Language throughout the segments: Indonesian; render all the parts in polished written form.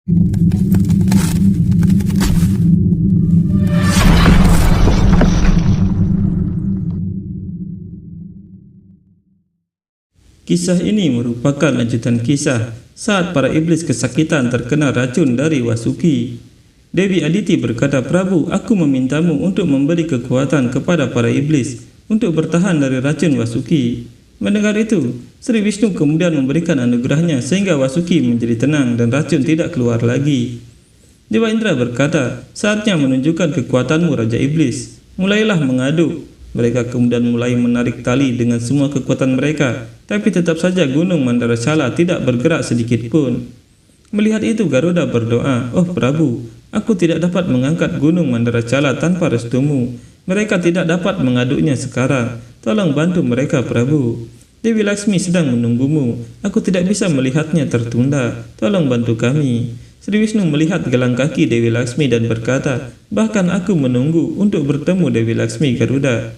Kisah ini merupakan lanjutan kisah saat para iblis kesakitan terkena racun dari Vasuki. Dewi Aditi berkata, "Prabu, aku memintamu untuk memberi kekuatan kepada para iblis untuk bertahan dari racun Vasuki." Mendengar itu, Sri Vishnu kemudian memberikan anugerahnya sehingga Vasuki menjadi tenang dan racun tidak keluar lagi. Dewa Indra berkata, "Saatnya menunjukkan kekuatanmu, Raja Iblis. Mulailah mengaduk." Mereka kemudian mulai menarik tali dengan semua kekuatan mereka, tapi tetap saja gunung Mandaracala tidak bergerak sedikit pun. Melihat itu, Garuda berdoa, "Oh Prabu, aku tidak dapat mengangkat gunung Mandaracala tanpa restumu. Mereka tidak dapat mengaduknya sekarang. Tolong bantu mereka, Prabu. Dewi Laksmi sedang menunggumu. Aku tidak bisa melihatnya tertunda. Tolong bantu kami." Sri Vishnu melihat gelang kaki Dewi Laksmi dan berkata, "Bahkan aku menunggu untuk bertemu Dewi Laksmi, Garuda."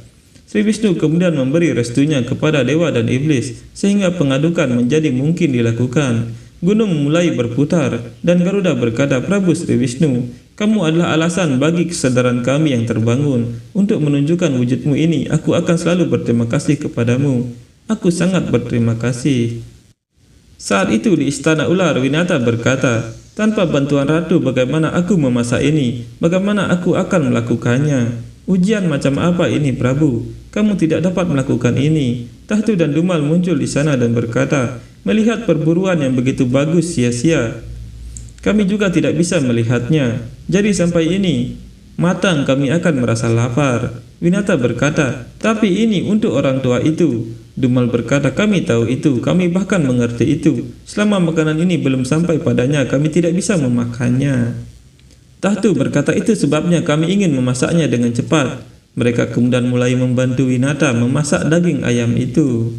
Sri Vishnu kemudian memberi restunya kepada dewa dan iblis sehingga pengadukan menjadi mungkin dilakukan. Gunung mulai berputar dan Garuda berkata, "Prabu Sri Vishnu, kamu adalah alasan bagi kesadaran kami yang terbangun. Untuk menunjukkan wujudmu ini, aku akan selalu berterima kasih kepadamu. Aku sangat berterima kasih." Saat itu di Istana Ular, Winata berkata, "Tanpa bantuan ratu, bagaimana aku memasak ini? Bagaimana aku akan melakukannya? Ujian macam apa ini, Prabu? Kamu tidak dapat melakukan ini." Tahtu dan Dumal muncul di sana dan berkata, "Melihat perburuan yang begitu bagus sia-sia. Kami juga tidak bisa melihatnya. Jadi sampai ini matang kami akan merasa lapar." Winata berkata, "Tapi ini untuk orang tua itu." Dumal berkata, "Kami tahu itu, kami bahkan mengerti itu. Selama makanan ini belum sampai padanya, kami tidak bisa memakannya." Tahtu berkata, "Itu sebabnya kami ingin memasaknya dengan cepat." Mereka kemudian mulai membantu Winata memasak daging ayam itu.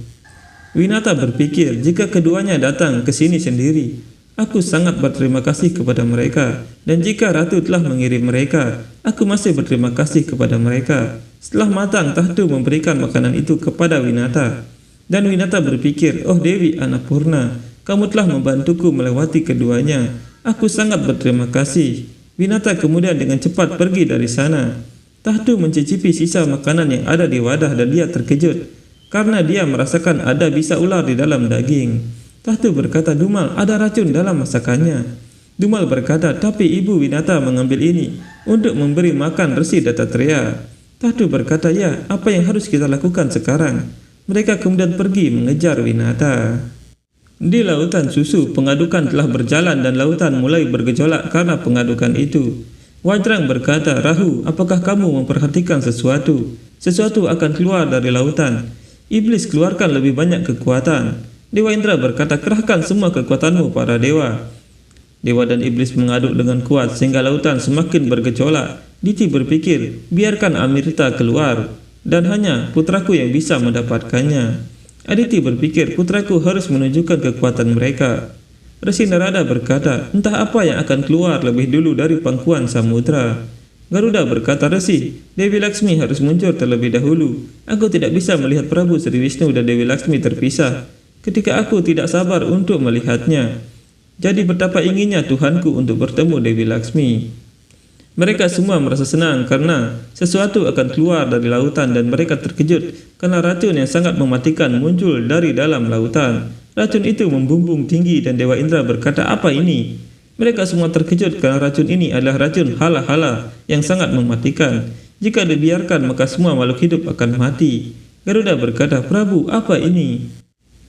Winata berpikir, jika keduanya datang ke sini sendiri, aku sangat berterima kasih kepada mereka. Dan jika ratu telah mengirim mereka, aku masih berterima kasih kepada mereka. Setelah matang, Tahtu memberikan makanan itu kepada Winata. Dan Winata berpikir, "Oh Dewi Annapurna, kamu telah membantuku melewati keduanya. Aku sangat berterima kasih." Winata kemudian dengan cepat pergi dari sana. Tahtu mencicipi sisa makanan yang ada di wadah dan dia terkejut karena dia merasakan ada bisa ular di dalam daging. Tahtu berkata, "Dumal, ada racun dalam masakannya." Dumal berkata, "Tapi ibu Winata mengambil ini untuk memberi makan Resi Dattatreya." Tahtu berkata, "Ya, apa yang harus kita lakukan sekarang?" Mereka kemudian pergi mengejar Winata. Di lautan susu, pengadukan telah berjalan dan lautan mulai bergejolak karena pengadukan itu. Wajrang berkata, "Rahu, apakah kamu memperhatikan sesuatu? Sesuatu akan keluar dari lautan. Iblis keluarkan lebih banyak kekuatan." Dewa Indra berkata, "Kerahkan semua kekuatanmu para dewa." Dewa dan iblis mengaduk dengan kuat sehingga lautan semakin bergejolak. Diti berpikir, "Biarkan Amrita keluar dan hanya putraku yang bisa mendapatkannya." Aditi berpikir, "Putraku harus menunjukkan kekuatan mereka." Resi Narada berkata, "Entah apa yang akan keluar lebih dulu dari pangkuan samudra." Garuda berkata, "Resi, Dewi Laksmi harus muncul terlebih dahulu. Aku tidak bisa melihat Prabu Sri Vishnu dan Dewi Laksmi terpisah ketika aku tidak sabar untuk melihatnya. Jadi betapa inginnya Tuhanku untuk bertemu Dewi Laksmi." Mereka semua merasa senang karena sesuatu akan keluar dari lautan dan mereka terkejut karena racun yang sangat mematikan muncul dari dalam lautan. Racun itu membumbung tinggi dan Dewa Indra berkata, "Apa ini?" Mereka semua terkejut karena racun ini adalah racun hala-hala yang sangat mematikan. Jika dibiarkan maka semua makhluk hidup akan mati. Garuda berkata, "Prabu, apa ini?"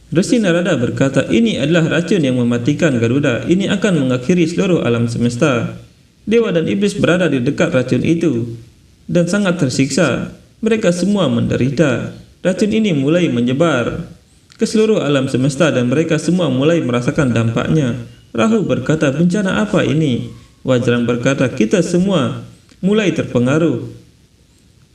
Resi Narada berkata, "Ini adalah racun yang mematikan Garuda. Ini akan mengakhiri seluruh alam semesta." Dewa dan iblis berada di dekat racun itu dan sangat tersiksa. Mereka semua menderita. Racun ini mulai menyebar ke seluruh alam semesta dan mereka semua mulai merasakan dampaknya. Rahu berkata, "Bencana apa ini?" Wajrang berkata, "Kita semua mulai terpengaruh."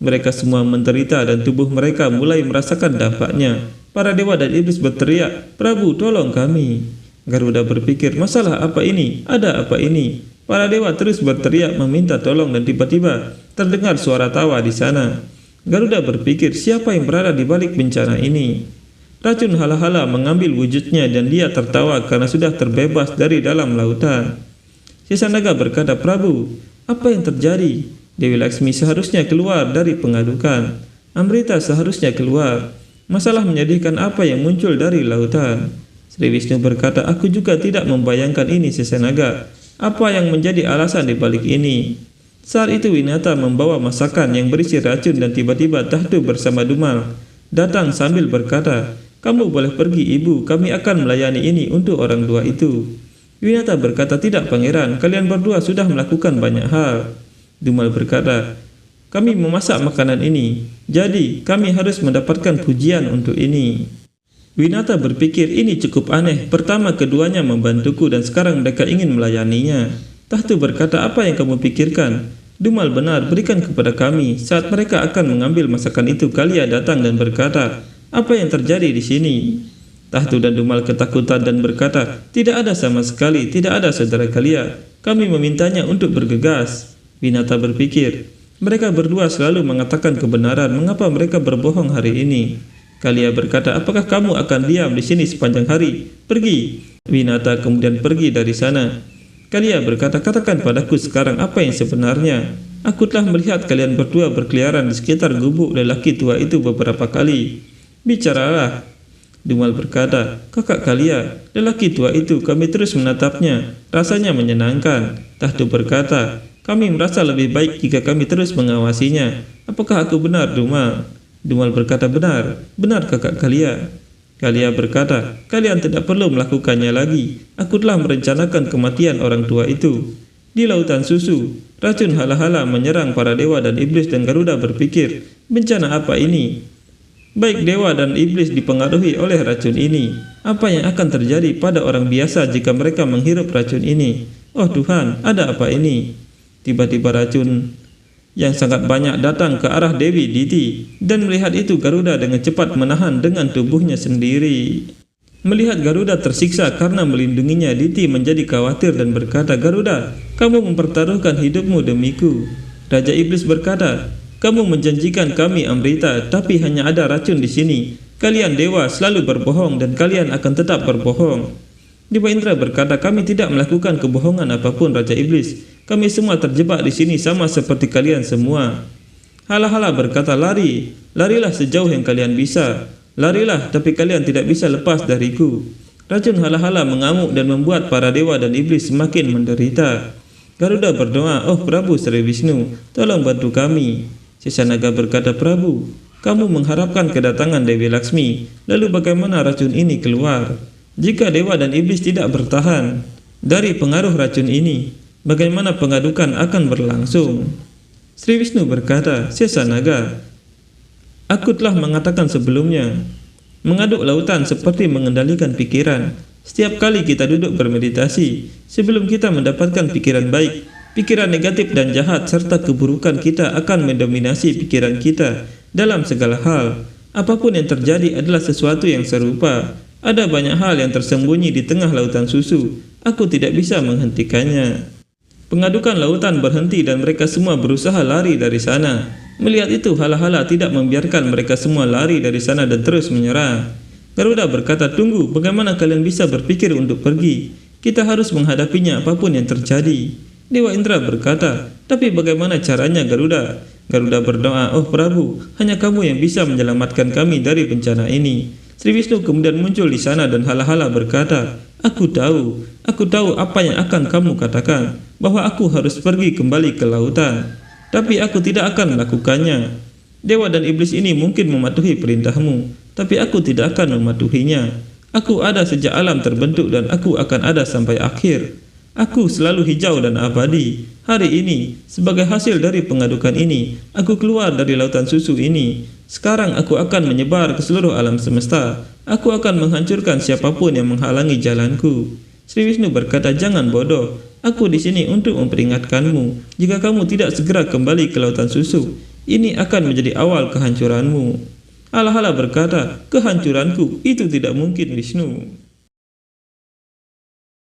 Mereka semua menderita dan tubuh mereka mulai merasakan dampaknya. Para dewa dan iblis berteriak, "Prabu, tolong kami." Garuda berpikir, "Masalah apa ini? Ada apa ini?" Para dewa terus berteriak meminta tolong dan tiba-tiba terdengar suara tawa di sana. Garuda berpikir, siapa yang berada di balik bencana ini? Racun hala-hala mengambil wujudnya dan dia tertawa karena sudah terbebas dari dalam lautan. Sesanaga berkata, Prabu, apa yang terjadi? Dewi Laksmi seharusnya keluar dari pengadukan. Amrita seharusnya keluar. Masalah menyedihkan apa yang muncul dari lautan. Sri Wisnu berkata, aku juga tidak membayangkan ini Sesanaga. Apa yang menjadi alasan di balik ini? Saat itu Winata membawa masakan yang berisi racun dan tiba-tiba Tahtu bersama Dumal datang sambil berkata, kamu boleh pergi ibu, kami akan melayani ini untuk orang tua itu. Winata berkata, tidak pangeran, kalian berdua sudah melakukan banyak hal. Dumal berkata, kami memasak makanan ini, jadi kami harus mendapatkan pujian untuk ini. Winata berpikir ini cukup aneh, pertama keduanya membantuku dan sekarang mereka ingin melayaninya. Tahtu berkata, apa yang kamu pikirkan? Dumal benar, berikan kepada kami. Saat mereka akan mengambil masakan itu, Kalia datang dan berkata, apa yang terjadi di sini? Tahtu dan Dumal ketakutan dan berkata, tidak ada sama sekali, tidak ada saudara Kalia. Kami memintanya untuk bergegas. Winata berpikir, mereka berdua selalu mengatakan kebenaran, mengapa mereka berbohong hari ini? Kalia berkata, apakah kamu akan diam di sini sepanjang hari? Pergi. Winata kemudian pergi dari sana. Kalia berkata, katakan padaku sekarang apa yang sebenarnya. Aku telah melihat kalian berdua berkeliaran di sekitar gubuk lelaki tua itu beberapa kali. Bicaralah. Dumal berkata, kakak Kalia, lelaki tua itu kami terus menatapnya. Rasanya menyenangkan. Tahtu berkata, kami merasa lebih baik jika kami terus mengawasinya. Apakah aku benar, Dumal? Dumal berkata, benar. Benar kakak Kalia. Kalia berkata, kalian tidak perlu melakukannya lagi. Aku telah merencanakan kematian orang tua itu. Di lautan susu, racun hala-hala menyerang para dewa dan iblis dan Garuda berpikir, bencana apa ini? Baik dewa dan iblis dipengaruhi oleh racun ini. Apa yang akan terjadi pada orang biasa jika mereka menghirup racun ini? Oh Tuhan, ada apa ini? Tiba-tiba racun yang sangat banyak datang ke arah Dewi Diti, dan melihat itu Garuda dengan cepat menahan dengan tubuhnya sendiri. Melihat Garuda tersiksa karena melindunginya, Diti menjadi khawatir dan berkata, Garuda, kamu mempertaruhkan hidupmu demiku. Raja Iblis berkata, kamu menjanjikan kami Amrita, tapi hanya ada racun di sini. Kalian dewa selalu berbohong dan kalian akan tetap berbohong. Dewa Indra berkata, kami tidak melakukan kebohongan apapun Raja Iblis. Kami semua terjebak di sini sama seperti kalian semua. Hala-hala berkata, larilah sejauh yang kalian bisa. Larilah, tapi kalian tidak bisa lepas dariku. Racun hala-hala mengamuk dan membuat para dewa dan iblis semakin menderita. Garuda berdoa, oh Prabu Sri Wisnu, tolong bantu kami. Sesanaga berkata, Prabu, kamu mengharapkan kedatangan Dewi Laksmi, lalu bagaimana racun ini keluar? Jika dewa dan iblis tidak bertahan dari pengaruh racun ini, bagaimana pengadukan akan berlangsung? Sri Wisnu berkata, Sesanaga, aku telah mengatakan sebelumnya, mengaduk lautan seperti mengendalikan pikiran. Setiap kali kita duduk bermeditasi, sebelum kita mendapatkan pikiran baik, pikiran negatif dan jahat serta keburukan kita akan mendominasi pikiran kita dalam segala hal. Apapun yang terjadi adalah sesuatu yang serupa. Ada banyak hal yang tersembunyi di tengah lautan susu. Aku tidak bisa menghentikannya. Pengadukan lautan berhenti dan mereka semua berusaha lari dari sana. Melihat itu, hala-hala tidak membiarkan mereka semua lari dari sana dan terus menyerang. Garuda berkata, tunggu, bagaimana kalian bisa berpikir untuk pergi? Kita harus menghadapinya apapun yang terjadi. Dewa Indra berkata, tapi bagaimana caranya Garuda? Garuda berdoa, oh Prabu, hanya kamu yang bisa menyelamatkan kami dari bencana ini. Sri Wisnu kemudian muncul di sana dan hala-hala berkata, aku tahu apa yang akan kamu katakan, bahwa aku harus pergi kembali ke lautan. Tapi aku tidak akan melakukannya. Dewa dan iblis ini mungkin mematuhi perintahmu, tapi aku tidak akan mematuhinya. Aku ada sejak alam terbentuk dan aku akan ada sampai akhir. Aku selalu hijau dan abadi. Hari ini, sebagai hasil dari pengadukan ini, aku keluar dari lautan susu ini. Sekarang aku akan menyebar ke seluruh alam semesta. Aku akan menghancurkan siapapun yang menghalangi jalanku. Sri Wisnu berkata, jangan bodoh. Aku di sini untuk memperingatkanmu. Jika kamu tidak segera kembali ke lautan susu, ini akan menjadi awal kehancuranmu. Hala-hala berkata, kehancuranku itu tidak mungkin Wisnu.